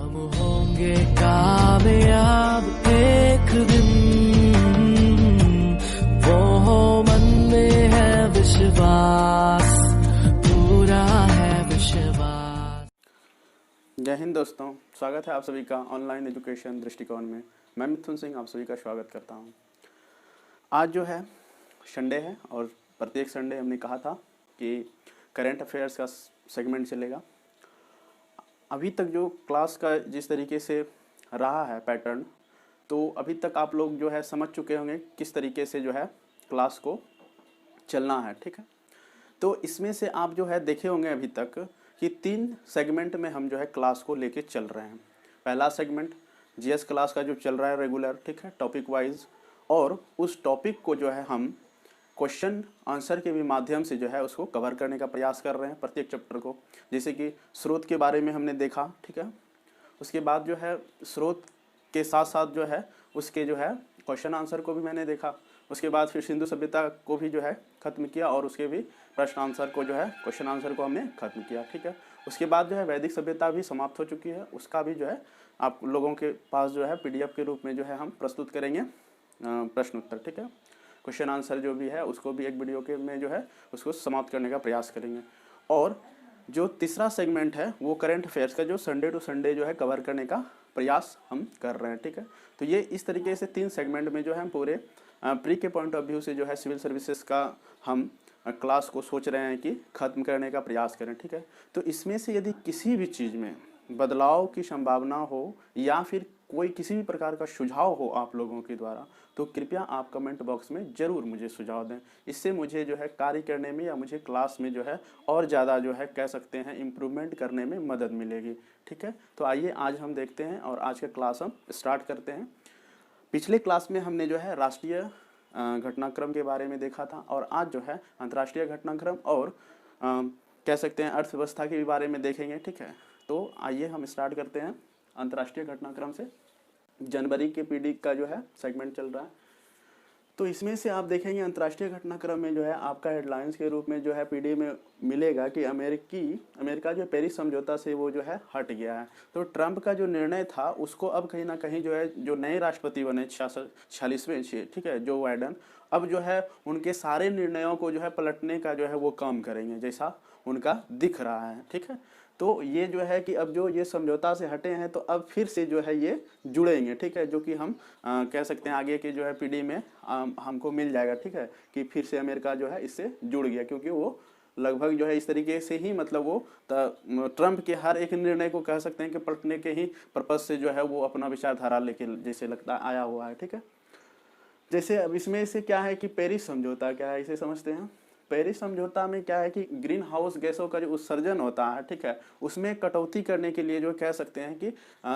हम होंगे कामयाब एक दिन, वो मन में है विश्वास, पूरा है विश्वास। जय हिंद दोस्तों, स्वागत है आप सभी का ऑनलाइन एजुकेशन दृष्टिकोण में। मैं मिथुन सिंह आप सभी का स्वागत करता हूं। आज जो है संडे है और प्रत्येक संडे हमने कहा था कि करंट अफेयर्स का सेगमेंट चलेगा। अभी तक जो क्लास का जिस तरीके से रहा है पैटर्न, तो अभी तक आप लोग जो है समझ चुके होंगे किस तरीके से जो है क्लास को चलना है, ठीक है। तो इसमें से आप जो है देखे होंगे अभी तक कि 3 सेगमेंट में हम जो है क्लास को लेके चल रहे हैं। पहला सेगमेंट जीएस क्लास का जो चल रहा है रेगुलर, ठीक है, टॉपिक वाइज, और उस टॉपिक को जो है हम क्वेश्चन आंसर के भी माध्यम से जो है उसको कवर करने का प्रयास कर रहे हैं प्रत्येक चैप्टर को। जैसे कि स्रोत के बारे में हमने देखा, ठीक है। उसके बाद जो है स्रोत के साथ साथ जो है उसके जो है क्वेश्चन आंसर को भी मैंने देखा। उसके बाद फिर सिंधु सभ्यता को भी जो है ख़त्म किया और उसके भी प्रश्न आंसर को जो है क्वेश्चन आंसर को हमने ख़त्म किया, ठीक है। उसके बाद जो है वैदिक सभ्यता भी समाप्त हो चुकी है, उसका भी जो है आप लोगों के पास जो है पीडीएफ के रूप में जो है हम प्रस्तुत करेंगे प्रश्न उत्तर, ठीक है। क्वेश्चन आंसर जो भी है उसको भी एक वीडियो के में जो है उसको समाप्त करने का प्रयास करेंगे। और जो तीसरा सेगमेंट है वो करंट अफेयर्स का जो संडे टू संडे जो है कवर करने का प्रयास हम कर रहे हैं, ठीक है। तो ये इस तरीके से 3 सेगमेंट में जो है हम पूरे प्री के पॉइंट ऑफ व्यू से जो है सिविल सर्विसेज का हम क्लास को सोच रहे हैं कि ख़त्म करने का प्रयास करें, ठीक है। तो इसमें से यदि किसी भी चीज़ में बदलाव की संभावना हो या फिर कोई किसी भी प्रकार का सुझाव हो आप लोगों के द्वारा, तो कृपया आप कमेंट बॉक्स में ज़रूर मुझे सुझाव दें। इससे मुझे जो है कार्य करने में या मुझे क्लास में जो है और ज़्यादा जो है कह सकते हैं इम्प्रूवमेंट करने में मदद मिलेगी, ठीक है। तो आइए आज हम देखते हैं और आज का क्लास हम स्टार्ट करते हैं। पिछले क्लास में हमने जो है राष्ट्रीय घटनाक्रम के बारे में देखा था और आज जो है अंतर्राष्ट्रीय घटनाक्रम और कह सकते हैं अर्थव्यवस्था के बारे में देखेंगे, ठीक है। तो आइए हम स्टार्ट करते हैं अंतर्राष्ट्रीय घटनाक्रम से। जनवरी के पीडी का जो है सेगमेंट चल रहा है, तो इसमें से आप देखेंगे अंतर्राष्ट्रीय घटनाक्रम में जो है आपका हेडलाइंस के रूप में जो है पीडी में मिलेगा कि अमेरिका जो पेरिस समझौता से वो जो है हट गया है। तो ट्रंप का जो निर्णय था उसको अब कहीं ना कहीं जो है जो नए राष्ट्रपति बने 46वें, ठीक है, जो बाइडेन, अब जो है उनके सारे निर्णयों को जो है पलटने का जो है वो काम करेंगे जैसा उनका दिख रहा है, ठीक है। तो ये जो है कि अब जो ये समझौता से हटे हैं तो अब फिर से जो है ये जुड़ेंगे, ठीक है, जो कि हम कह सकते हैं आगे के जो है पीढ़ी में हमको मिल जाएगा, ठीक है, कि फिर से अमेरिका जो है इससे जुड़ गया, क्योंकि वो लगभग जो है इस तरीके से ही मतलब वो ट्रंप के हर एक निर्णय को कह सकते हैं कि पलटने के ही पर्पज से जो है वो अपना विचारधारा लेके जैसे लगता आया हुआ है, ठीक है। जैसे अब इसमें से क्या है कि पेरिस समझौता क्या है इसे समझते हैं। पेरिस समझौता में क्या है कि ग्रीन हाउस गैसों का जो उत्सर्जन होता है, ठीक है, उसमें कटौती करने के लिए जो कह सकते हैं कि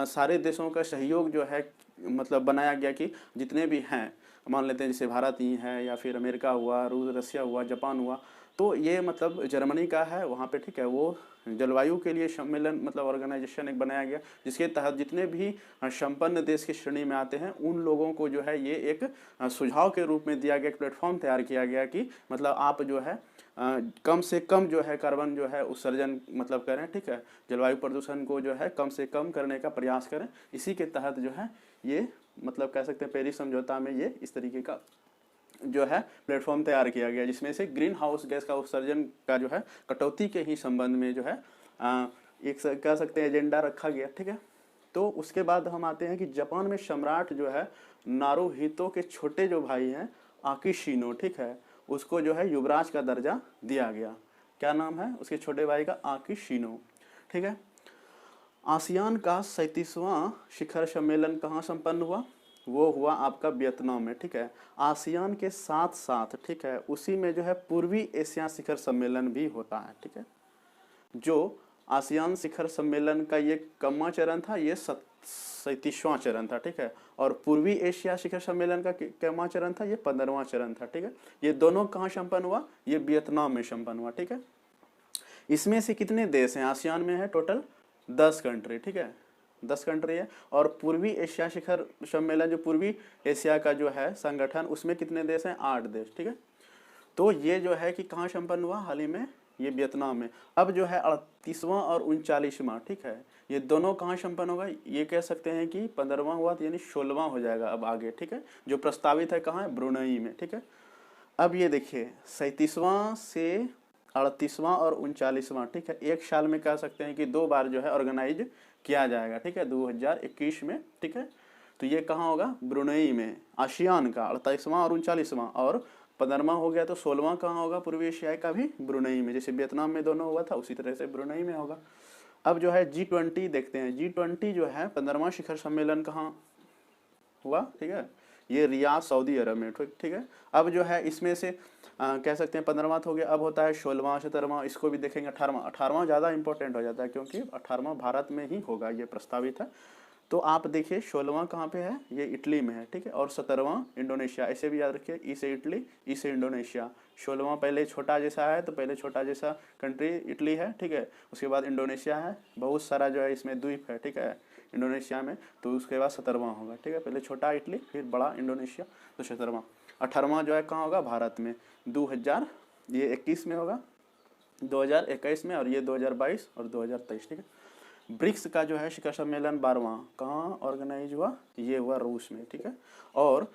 सारे देशों का सहयोग जो है मतलब बनाया गया कि जितने भी हैं, मान लेते हैं जैसे भारत ही है या फिर अमेरिका हुआ, रूस, रसिया हुआ, जापान हुआ, तो ये मतलब जर्मनी का है वहाँ पे, ठीक है। वो जलवायु के लिए सम्मेलन मतलब ऑर्गेनाइजेशन एक बनाया गया जिसके तहत जितने भी संपन्न देश की श्रेणी में आते हैं उन लोगों को जो है ये एक सुझाव के रूप में दिया गया, एक प्लेटफॉर्म तैयार किया गया कि मतलब आप जो है कम से कम जो है कार्बन जो है उत्सर्जन मतलब करें, ठीक है, जलवायु प्रदूषण को जो है कम से कम करने का प्रयास करें। इसी के तहत जो है ये मतलब कह सकते हैं पेरिस समझौता में ये इस तरीके का जो है प्लेटफॉर्म तैयार किया गया जिसमें से ग्रीन हाउस गैस का उत्सर्जन का जो है कटौती के ही संबंध में जो है एक कह सकते हैं एजेंडा रखा गया, ठीक है। तो उसके बाद हम आते हैं कि जापान में सम्राट जो है नारुहितो के छोटे जो भाई हैं आकिशिनो, ठीक है, उसको जो है युवराज का दर्जा दिया गया। क्या नाम है उसके छोटे भाई का? आकिशिनो, ठीक है। आसियान का 37वां शिखर सम्मेलन कहाँ संपन्न हुआ? वो हुआ आपका वियतनाम में, ठीक है। आसियान के साथ साथ, ठीक है, उसी में जो है पूर्वी एशिया शिखर सम्मेलन भी होता है, ठीक है। जो आसियान शिखर सम्मेलन का ये कम्मा चरण था, ये 37वां चरण था, ठीक है। और पूर्वी एशिया शिखर सम्मेलन का कम्मा चरण था, ये 15वां चरण था, ठीक है। ये दोनों कहाँ संपन्न हुआ? ये वियतनाम में संपन्न हुआ, ठीक है। इसमें से कितने देश हैं? आसियान में है टोटल 10 कंट्री, ठीक है, 10 कंट्री है। और पूर्वी एशिया शिखर सम्मेलन जो पूर्वी एशिया का जो है संगठन, उसमें कितने देश हैं? 8 देश, ठीक है। तो ये जो है कि कहाँ संपन्न हुआ? हाल ही में ये वियतनाम में। अब जो है 38वां और 39वां, ठीक है, ये दोनों कहाँ संपन्न होगा, ये कह सकते हैं कि 15वां हुआ तो यानी 16वां हो जाएगा अब आगे, ठीक है, जो प्रस्तावित है कहाँ है, ब्रुनई में, ठीक है। अब ये देखिए 37वां से 38वां और 39वां, ठीक है, एक साल में कह सकते हैं कि 2 बार जो है ऑर्गेनाइज किया जाएगा, ठीक है, 2021 में, ठीक है। तो ये कहाँ होगा, ब्रुनई में, आसियान का 38वां और 39वां, और 15वां हो गया तो 16वां कहाँ होगा, पूर्वी एशिया का भी ब्रुनई में, जैसे वियतनाम में दोनों हुआ था उसी तरह से ब्रुनई में होगा। अब जो है G20 देखते हैं, G20 जो है 15वां शिखर सम्मेलन कहाँ हुआ, ठीक है, ये रियाद सऊदी अरब में, ठीक है। अब जो है इसमें से कह सकते हैं 15वां हो गया, अब होता है 16वां 17वां, इसको भी देखेंगे 18वां ज़्यादा इंपॉर्टेंट हो जाता है क्योंकि 18वां भारत में ही होगा, ये प्रस्तावित है। तो आप देखिए 16वां कहाँ पे है, ये इटली में है, ठीक है, और 17वां इंडोनेशिया, ऐसे भी याद रखिए, ई से इटली, ई से इंडोनेशिया। 16वां पहले छोटा जैसा है, तो पहले छोटा जैसा कंट्री इटली है, ठीक है, उसके बाद इंडोनेशिया है, बहुत सारा जो है इसमें द्वीप है, ठीक है, इंडोनेशिया में, तो उसके बाद 17वां होगा, ठीक है, पहले छोटा इटली फिर बड़ा इंडोनेशिया, तो 17वां। 18वां जो है कहाँ होगा, भारत में, 2021 में होगा, 2021 में, और ये 2022 और 2023, ठीक है। ब्रिक्स का जो है शिखर सम्मेलन 12वां कहाँ ऑर्गेनाइज हुआ, ये हुआ रूस में, ठीक है, और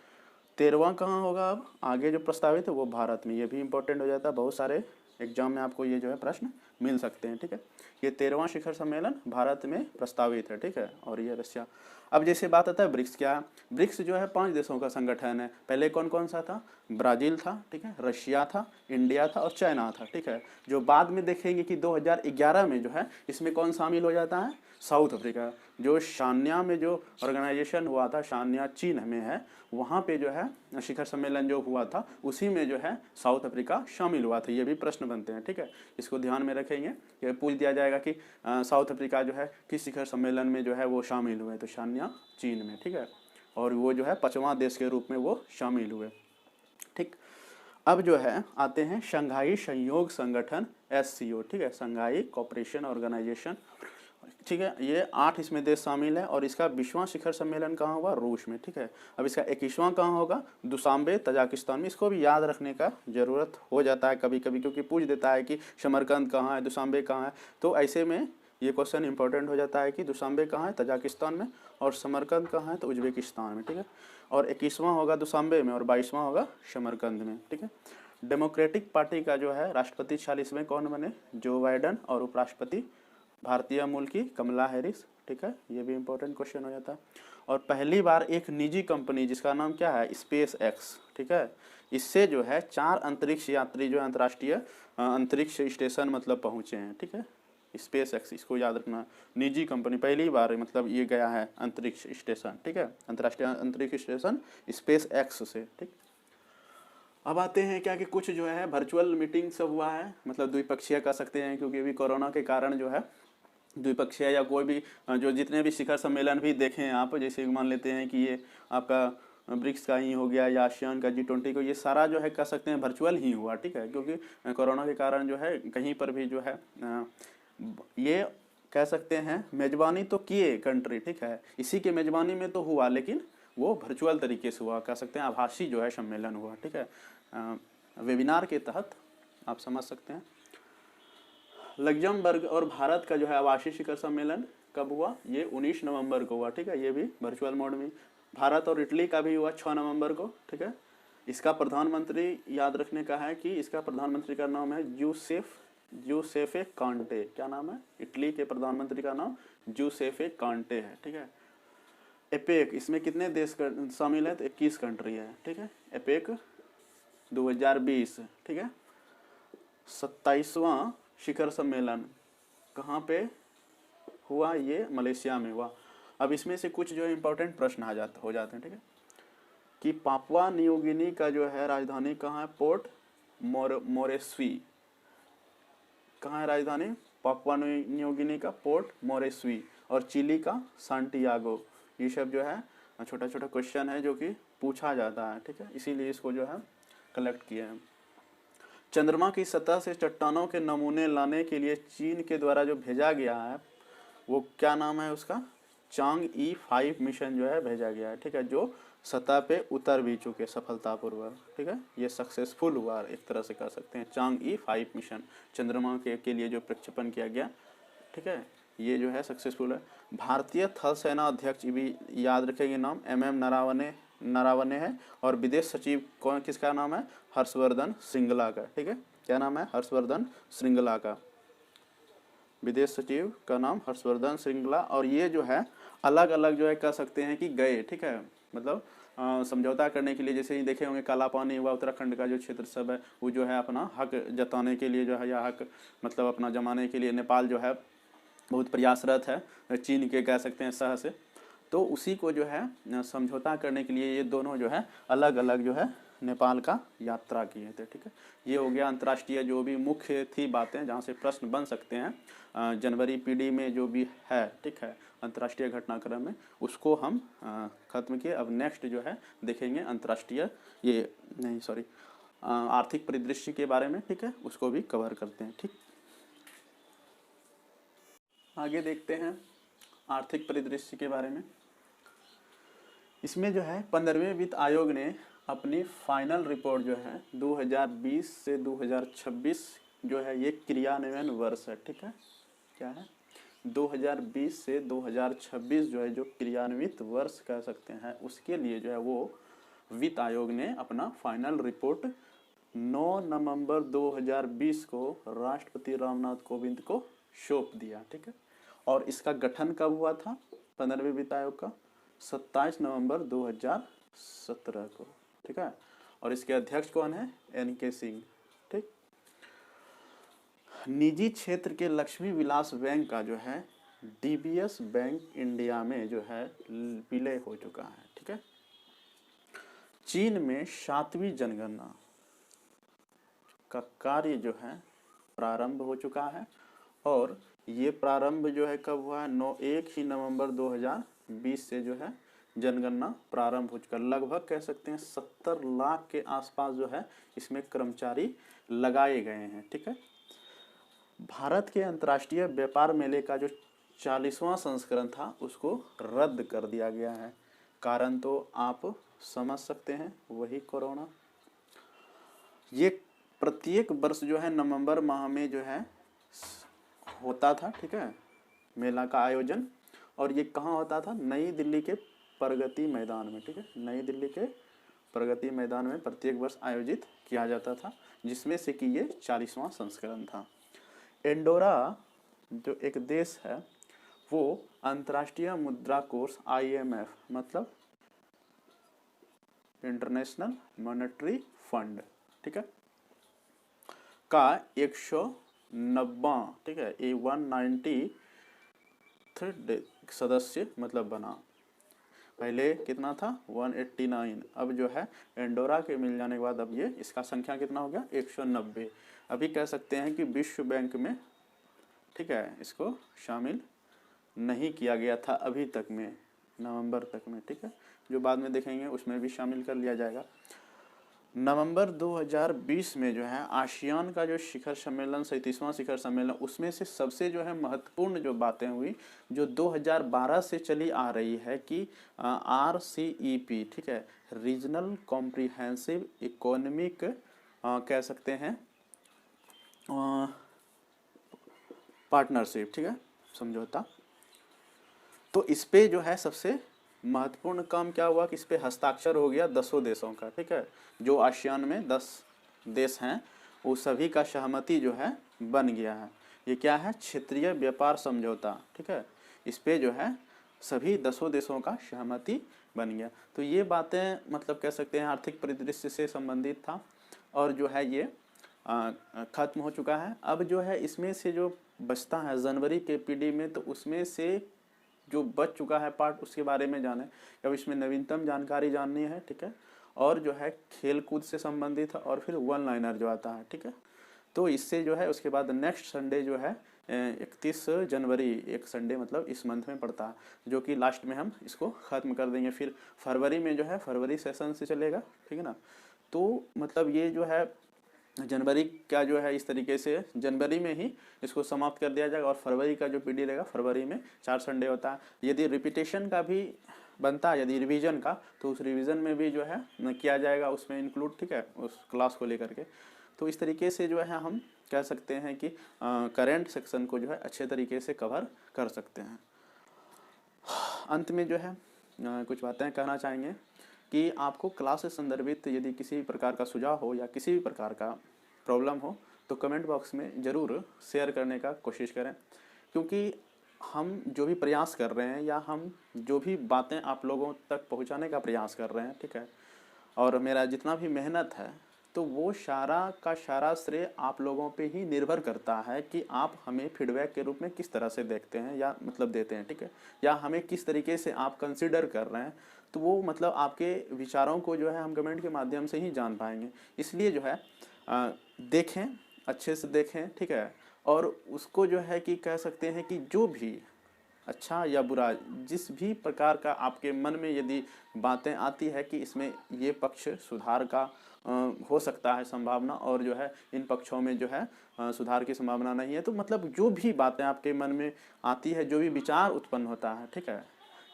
13वां कहाँ होगा, अब आगे जो प्रस्तावित है वो भारत में, ये भी इंपॉर्टेंट हो जाता है, बहुत सारे एग्जाम में आपको ये जो है प्रश्न मिल सकते हैं, ठीक है। ये 13वां शिखर सम्मेलन भारत में प्रस्तावित है, ठीक है, और ये रशिया। अब जैसे बात आता है ब्रिक्स, क्या ब्रिक्स जो है 5 देशों का संगठन है, पहले कौन कौन सा था, ब्राजील था, ठीक है, रशिया था, इंडिया था और चाइना था, ठीक है, जो बाद में देखेंगे कि 2011 में जो है इसमें कौन शामिल हो जाता है, साउथ अफ्रीका। जो शान्या में जो ऑर्गेनाइजेशन हुआ था, शान्या चीन में है, वहाँ पे जो है शिखर सम्मेलन जो हुआ था उसी में जो है साउथ अफ्रीका शामिल हुआ था। ये भी प्रश्न बनते हैं, ठीक है, इसको ध्यान में रखेंगे, ये पूछ दिया जाएगा कि साउथ अफ्रीका जो है किस शिखर सम्मेलन में जो है वो शामिल हुए, तो शान्या चीन में, ठीक है, और वो जो है 5वां देश के रूप में वो शामिल हुए, ठीक। अब जो है आते हैं शंघाई सहयोग संगठन SCO, ठीक है, शंघाई कोऑपरेशन ऑर्गेनाइजेशन, ठीक है, ये 8 इसमें देश शामिल है, और इसका 20वां शिखर सम्मेलन कहाँ हुआ, रूस में, ठीक है। अब इसका 21वां कहाँ होगा, दुशांबे तजाकिस्तान में। इसको भी याद रखने का जरूरत हो जाता है कभी कभी, क्योंकि पूछ देता है कि समरकंद कहाँ है, दुशांबे कहाँ है, तो ऐसे में ये क्वेश्चन इंपॉर्टेंट हो जाता है कि दुशांबे कहाँ है, तजाकिस्तान में, और समरकंद कहाँ है, तो उज्बेकिस्तान में, ठीक है, और 21वां होगा दुशांबे में और 22वां होगा समरकंद में, ठीक है। डेमोक्रेटिक पार्टी का जो है राष्ट्रपति 46वें कौन बने, जो बाइडन, और उपराष्ट्रपति भारतीय मूल की कमला हैरिस, ठीक है, ये भी इंपॉर्टेंट क्वेश्चन हो जाता है। और पहली बार एक निजी कंपनी जिसका नाम क्या है, स्पेस एक्स, ठीक है, इससे जो है 4 अंतरिक्ष यात्री जो अंतर्राष्ट्रीय अंतरिक्ष स्टेशन मतलब पहुंचे हैं, ठीक है, स्पेस एक्स, इसको याद रखना, निजी कंपनी पहली बार मतलब ये गया है अंतरिक्ष स्टेशन, ठीक है, अंतर्राष्ट्रीय अंतरिक्ष स्टेशन स्पेस एक्स से, ठीक। अब आते हैं क्या कि कुछ जो है वर्चुअल मीटिंग सब हुआ है, मतलब द्विपक्षीय कह सकते हैं, क्योंकि अभी कोरोना के कारण जो है द्विपक्षीय या कोई भी जो जितने भी शिखर सम्मेलन भी देखें आप, जैसे मान लेते हैं कि ये आपका ब्रिक्स का ही हो गया या आसियान का G20 को, ये सारा जो है कह सकते हैं वर्चुअल ही हुआ, ठीक है, क्योंकि कोरोना के कारण जो है कहीं पर भी जो है ये कह सकते हैं मेजबानी तो किए कंट्री, ठीक है, इसी के मेजबानी में तो हुआ, लेकिन वो वर्चुअल तरीके से हुआ, कह सकते हैं आभासी जो है सम्मेलन हुआ, ठीक है, वेबिनार के तहत आप समझ सकते हैं। लग्जमबर्ग और भारत का जो है आवासीय शिखर सम्मेलन कब हुआ, ये 19 नवंबर को हुआ, ठीक है, ये भी वर्चुअल मोड में। भारत और इटली का भी हुआ 6 नवंबर को, ठीक है। इसका प्रधानमंत्री याद रखने का है कि इसका प्रधानमंत्री का नाम है जूसेफे कांटे, क्या नाम है, इटली के प्रधानमंत्री का नाम जूसेफे कांटे है, ठीक है। एपेक, इसमें कितने देश शामिल है, तो 21 कंट्री है, ठीक है, एपेक 2020, ठीक है। 27वां शिखर सम्मेलन कहाँ पे हुआ, ये मलेशिया में हुआ। अब इसमें से कुछ जो है इंपॉर्टेंट प्रश्न हो जाते हैं, ठीक है, कि पापुआ न्यू गिनी का जो है राजधानी कहाँ है, पोर्ट मोरेस्वी, कहाँ है राजधानी, पापुआ न्यू गिनी का पोर्ट मोरेस्वी, और चिली का सांटियागो। ये सब जो है छोटा छोटा क्वेश्चन है जो कि पूछा जाता है, ठीक है, इसीलिए इसको जो है कलेक्ट किए हैं। चंद्रमा की सतह से चट्टानों के नमूने लाने के लिए चीन के द्वारा जो भेजा गया है वो क्या नाम है उसका, चांग-ई 5 मिशन जो है भेजा गया है, ठीक है, जो सतह पे उतर भी चुके सफलतापूर्वक, ठीक है, ये सक्सेसफुल हुआ एक तरह से कह सकते हैं। चांग-ई 5 मिशन चंद्रमा के लिए जो प्रक्षेपण किया गया, ठीक है, ये जो है सक्सेसफुल है। भारतीय थल सेना अध्यक्ष भी याद रखेंगे नाम, MM नरावने है, और विदेश सचिव कौन किसका नाम है? हर्षवर्धन श्रृंगला का, ठीक है, क्या नाम है? हर्षवर्धन श्रृंगला का, विदेश सचिव का नाम हर्षवर्धन श्रृंगला। और ये जो है अलग अलग जो है कह सकते हैं कि गए, ठीक है, मतलब समझौता करने के लिए, जैसे ही देखे होंगे काला पानी हुआ, उत्तराखंड का जो क्षेत्र सब है, वो जो है अपना हक जताने के लिए जो है, या हक मतलब अपना जमाने के लिए नेपाल जो है बहुत प्रयासरत है, चीन के कह सकते हैं सह से, तो उसी को जो है समझौता करने के लिए ये दोनों जो है अलग अलग जो है नेपाल का यात्रा किए थे, ठीक है। ये हो गया अंतर्राष्ट्रीय जो भी मुख्य थी बातें जहाँ से प्रश्न बन सकते हैं जनवरी पीडी में जो भी है, ठीक है, अंतर्राष्ट्रीय घटनाक्रम में, उसको हम खत्म किए। अब नेक्स्ट जो है देखेंगे अंतर्राष्ट्रीय ये नहीं सॉरी आर्थिक परिदृश्य के बारे में, ठीक है, उसको भी कवर करते हैं, ठीक। आगे देखते हैं आर्थिक परिदृश्य के बारे में। इसमें जो है 15वें वित्त आयोग ने अपनी फाइनल रिपोर्ट जो है 2020 से 2026 जो है ये क्रियान्वयन वर्ष है, ठीक है, क्या है 2020 से 2026 जो है जो क्रियान्वित वर्ष कह सकते हैं, उसके लिए जो है वो वित्त आयोग ने अपना फाइनल रिपोर्ट 9 नवंबर 2020 को राष्ट्रपति रामनाथ कोविंद को सौंप दिया, ठीक है। और इसका गठन कब हुआ था 15वें वित्त आयोग का? 27 नवंबर 2017 को, ठीक है। और इसके अध्यक्ष कौन है? NK सिंह, ठीक। निजी क्षेत्र के लक्ष्मी विलास बैंक का जो है DBS बैंक इंडिया में जो है विलय हो चुका है, ठीक है। चीन में 7वीं जनगणना का कार्य जो है प्रारंभ हो चुका है, और ये प्रारंभ जो है कब हुआ है? 1 ही नवंबर 2020 से जो है जनगणना प्रारंभ हो चुका। लगभग कह सकते हैं 70 लाख के आसपास जो है इसमें कर्मचारी लगाए गए हैं, ठीक है। भारत के अंतर्राष्ट्रीय व्यापार मेले का जो 40वां संस्करण था उसको रद्द कर दिया गया है। कारण तो आप समझ सकते हैं, वही कोरोना। ये प्रत्येक वर्ष जो है नवंबर माह में जो है होता था, ठीक है, मेला का आयोजन। और ये कहाँ होता था? नई दिल्ली के प्रगति मैदान में, ठीक है, नई दिल्ली के प्रगति मैदान में प्रत्येक वर्ष आयोजित किया जाता था, जिसमें से कि ये 40वां संस्करण था। एंडोरा जो एक देश है वो अंतर्राष्ट्रीय मुद्रा कोष IMF मतलब इंटरनेशनल मॉनेटरी फंड, ठीक है, का 190, ठीक है, 193 सदस्य मतलब बना। पहले कितना था? 189। अब जो है एंडोरा के मिल जाने के बाद अब ये इसका संख्या कितना हो गया? 190। अभी कह सकते हैं कि विश्व बैंक में, ठीक है, इसको शामिल नहीं किया गया था अभी तक में, नवंबर तक में, ठीक है, जो बाद में देखेंगे उसमें भी शामिल कर लिया जाएगा। नवंबर 2020 में जो है आसियान का जो शिखर सम्मेलन 37वां शिखर सम्मेलन, उसमें से सबसे जो है महत्वपूर्ण जो बातें हुई जो 2012 से चली आ रही है कि RCEP, ठीक है, रीजनल कॉम्प्रिहेंसिव इकोनॉमिक कह सकते हैं पार्टनरशिप, ठीक है, समझौता। तो इस पे जो है सबसे महत्वपूर्ण काम क्या हुआ कि इस पे हस्ताक्षर हो गया 10 देशों का, ठीक है, जो आसियान में 10 देश हैं वो सभी का सहमति जो है बन गया है। ये क्या है? क्षेत्रीय व्यापार समझौता, ठीक है, इस पे जो है सभी 10 देशों का सहमति बन गया। तो ये बातें मतलब कह सकते हैं आर्थिक परिदृश्य से संबंधित था, और जो है ये खत्म हो चुका है। अब जो है इसमें से जो बचता है जनवरी के पीडी में, तो उसमें से जो बच चुका है पार्ट उसके बारे में जाने। अब इसमें नवीनतम जानकारी जाननी है, ठीक है, और जो है खेल कूद से संबंधित है, और फिर वन लाइनर जो आता है, ठीक है। तो इससे जो है उसके बाद नेक्स्ट संडे जो है 31 जनवरी एक संडे मतलब इस मंथ में पड़ता है, जो कि लास्ट में हम इसको ख़त्म कर देंगे। फिर फरवरी में जो है फरवरी सेशन से चलेगा, ठीक है ना। तो मतलब ये जो है जनवरी का जो है इस तरीके से जनवरी में ही इसको समाप्त कर दिया जाएगा, और फरवरी का जो पीडी रहेगा फरवरी में 4 संडे होता है। यदि रिपीटेशन का भी बनता है, यदि रिवीजन का, तो उस रिवीजन में भी जो है किया जाएगा उसमें इंक्लूड, ठीक है, उस क्लास को लेकर के। तो इस तरीके से जो है हम कह सकते हैं कि करंट सेक्शन को जो है अच्छे तरीके से कवर कर सकते हैं। अंत में जो है कुछ बातें कहना चाहेंगे कि आपको क्लास से संदर्भित यदि किसी प्रकार का सुझाव हो या किसी भी प्रकार का प्रॉब्लम हो तो कमेंट बॉक्स में ज़रूर शेयर करने का कोशिश करें, क्योंकि हम जो भी प्रयास कर रहे हैं या हम जो भी बातें आप लोगों तक पहुंचाने का प्रयास कर रहे हैं, ठीक है, और मेरा जितना भी मेहनत है तो वो सारा का सारा श्रेय आप लोगों पे ही निर्भर करता है कि आप हमें फीडबैक के रूप में किस तरह से देखते हैं या मतलब देते हैं, ठीक है, या हमें किस तरीके से आप कंसिडर कर रहे हैं। तो वो मतलब आपके विचारों को जो है हम कमेंट के माध्यम से ही जान पाएंगे। इसलिए जो है देखें, अच्छे से देखें, ठीक है, और उसको जो है कि कह सकते हैं कि जो भी अच्छा या बुरा जिस भी प्रकार का आपके मन में यदि बातें आती है कि इसमें ये पक्ष सुधार का हो सकता है संभावना, और जो है इन पक्षों में जो है सुधार की संभावना नहीं है, तो मतलब जो भी बातें आपके मन में आती है, जो भी विचार उत्पन्न होता है, ठीक है,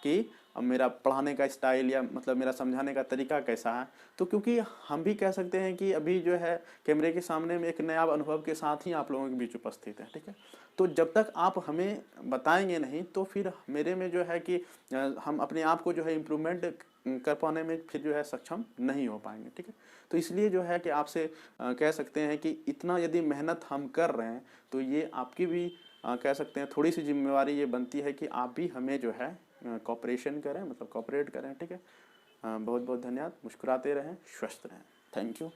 कि अब मेरा पढ़ाने का स्टाइल या मतलब मेरा समझाने का तरीका कैसा है, तो क्योंकि हम भी कह सकते हैं कि अभी जो है कैमरे के सामने में एक नया अनुभव के साथ ही आप लोगों के बीच उपस्थित है, ठीक है। तो जब तक आप हमें बताएंगे नहीं तो फिर मेरे में जो है कि हम अपने आप को जो है इम्प्रूवमेंट कर पाने में फिर जो है सक्षम नहीं हो पाएंगे, ठीक है। तो इसलिए जो है कि आपसे कह सकते हैं कि इतना यदि मेहनत हम कर रहे हैं तो ये आपकी भी कह सकते हैं थोड़ी सी जिम्मेवारी ये बनती है कि आप भी हमें जो है कोऑपरेशन करें, मतलब कोऑपरेट करें, ठीक है। बहुत बहुत धन्यवाद। मुस्कुराते रहें, स्वस्थ रहें। Thank you.